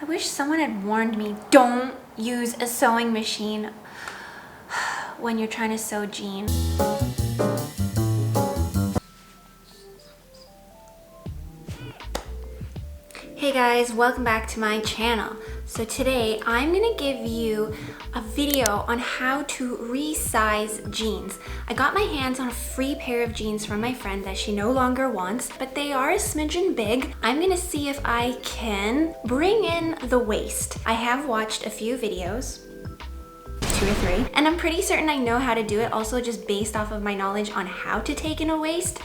I wish someone had warned me, don't use a sewing machine when you're trying to sew jeans. Hey guys, welcome back to my channel. So today I'm gonna give you a video on how to resize jeans. I got my hands on a free pair of jeans from my friend that she no longer wants, but they are a smidgen big. I'm gonna see if I can bring in the waist. I have watched a few videos, 2 or 3, and I'm pretty certain I know how to do it, also just based off of my knowledge on how to take in a waist.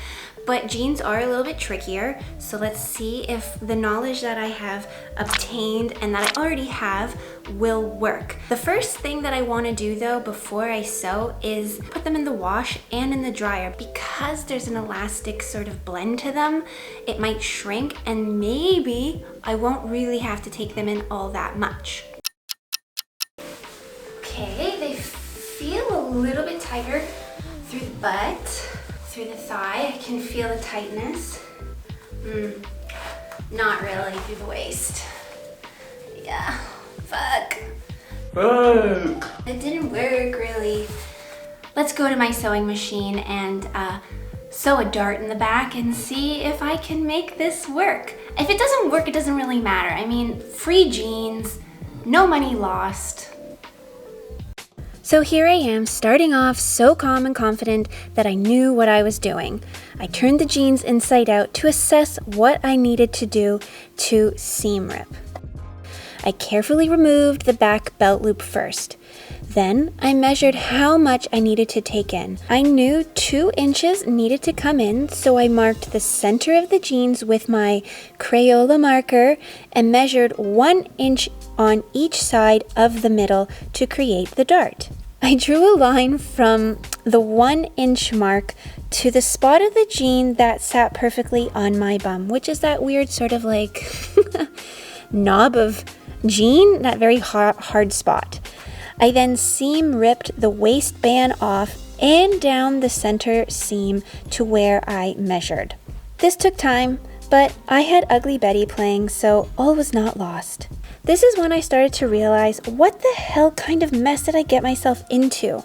But jeans are a little bit trickier, so let's see if the knowledge that I have obtained and that I already have will work. The first thing that I want to do though before I sew is put them in the wash and in the dryer. Because there's an elastic sort of blend to them, it might shrink and maybe I won't really have to take them in all that much. Okay, they feel a little bit tighter through the butt. Through the thigh, I can feel the tightness. Not really through the waist. Yeah, fuck. It didn't work really. Let's go to my sewing machine and sew a dart in the back and see if I can make this work. If it doesn't work, it doesn't really matter. I mean, free jeans, no money lost. So here I am, starting off so calm and confident that I knew what I was doing. I turned the jeans inside out to assess what I needed to do to seam rip. I carefully removed the back belt loop first. Then I measured how much I needed to take in. I knew 2 inches needed to come in, so I marked the center of the jeans with my Crayola marker and measured 1 inch on each side of the middle to create the dart. I drew a line from the 1 inch mark to the spot of the jean that sat perfectly on my bum, which is that weird sort of like knob of jean, that very hard spot. I then seam ripped the waistband off and down the center seam to where I measured. This took time, but I had Ugly Betty playing, so all was not lost. This is when I started to realize, what the hell kind of mess did I get myself into?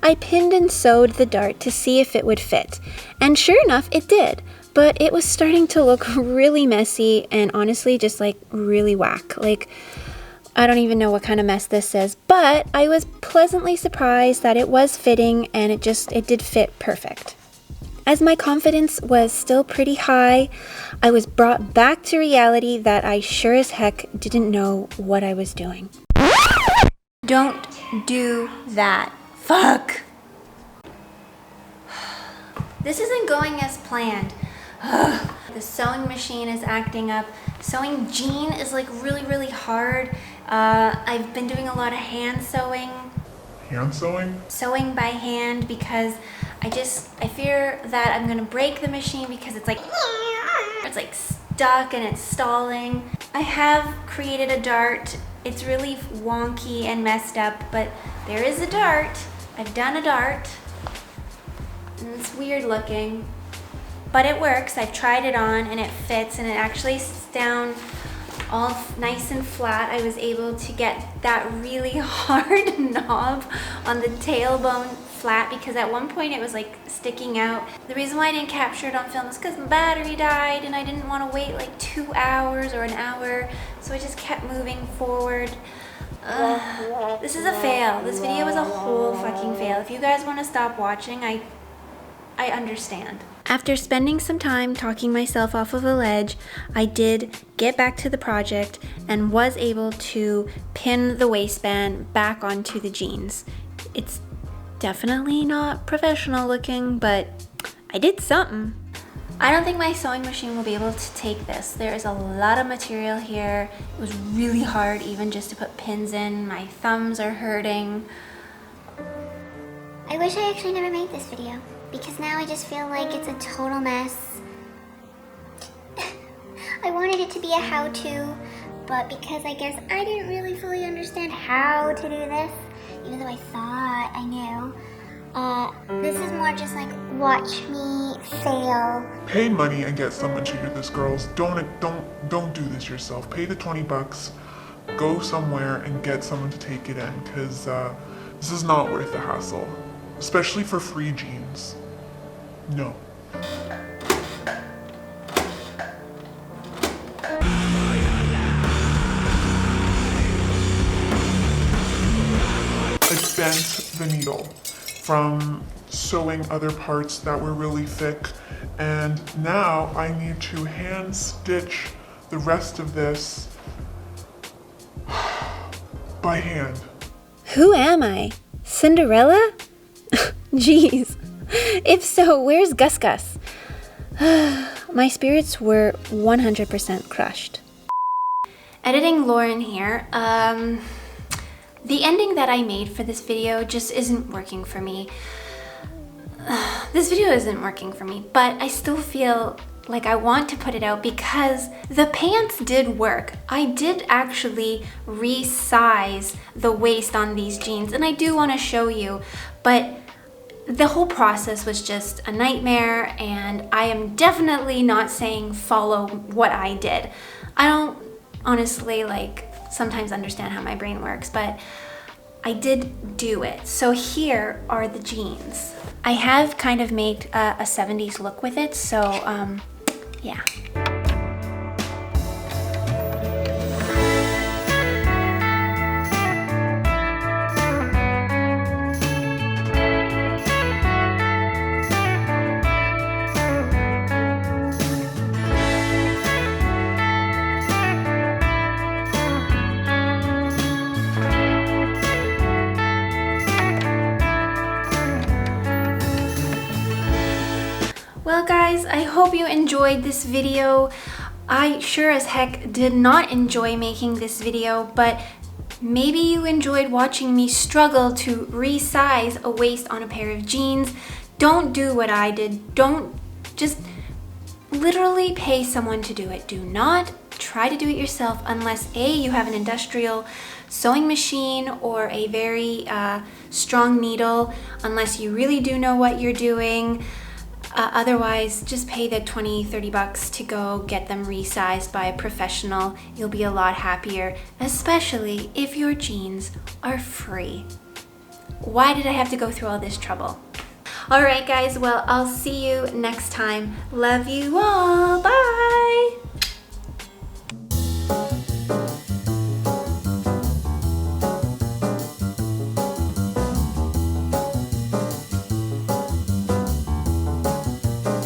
I pinned and sewed the dart to see if it would fit, and sure enough it did, but it was starting to look really messy and honestly just like really whack. Like, I don't even know what kind of mess this is, but I was pleasantly surprised that it was fitting and it did fit perfect. As my confidence was still pretty high, I was brought back to reality that I sure as heck didn't know what I was doing. Don't do that. Fuck. This isn't going as planned. The sewing machine is acting up. Sewing jean is like really hard. I've been doing a lot of hand sewing. Hand sewing? Sewing by hand because I fear that I'm gonna break the machine because it's like stuck and it's stalling. I have created a dart. It's really wonky and messed up, but there is a dart. I've done a dart. And it's weird looking, but it works. I've tried it on and it fits and it actually sits down all nice and flat. I was able to get that really hard knob on the tailbone flat because at one point it was like sticking out. The reason why I didn't capture it on film is because my battery died and I didn't want to wait like 2 hours or an hour, so I just kept moving forward. This is a fail. This video is a whole fucking fail. If you guys want to stop watching, I understand. After spending some time talking myself off of a ledge, I did get back to the project and was able to pin the waistband back onto the jeans. It's definitely not professional looking, but I did something. I don't think my sewing machine will be able to take this. There is a lot of material here. It was really hard even just to put pins in. My thumbs are hurting. I wish I actually never made this video, because now I just feel like it's a total mess. I wanted it to be a how-to, but because I guess I didn't really fully understand how to do this, even though I thought I knew, this is more just like, watch me fail. Pay money and get someone to do this, girls. Don't do this yourself. Pay the 20 bucks. go somewhere and get someone to take it in, because this is not worth the hassle, especially for free jeans. No. I bent the needle from sewing other parts that were really thick, and now I need to hand stitch the rest of this by hand. Who am I? Cinderella? Jeez. If so, where's Gus Gus? My spirits were 100% crushed. Editing Lauren here. The ending that I made for this video just isn't working for me. This video isn't working for me, but I still feel like I want to put it out because the pants did work. I did actually resize the waist on these jeans, and I do want to show you, but the whole process was just a nightmare, and I am definitely not saying follow what I did. I don't honestly sometimes understand how my brain works, but I did do it. So here are the jeans. I have kind of made a 70s look with it, so yeah. Well guys, I hope you enjoyed this video. I sure as heck did not enjoy making this video, but maybe you enjoyed watching me struggle to resize a waist on a pair of jeans. Don't do what I did. Don't just literally pay someone to do it. Do not try to do it yourself unless A, you have an industrial sewing machine or a very strong needle, unless you really do know what you're doing. Otherwise, just pay the 20-30 bucks to go get them resized by a professional. You'll be a lot happier, especially if your jeans are free. Why did I have to go through all this trouble? All right, guys, well, I'll see you next time. Love you all. Bye.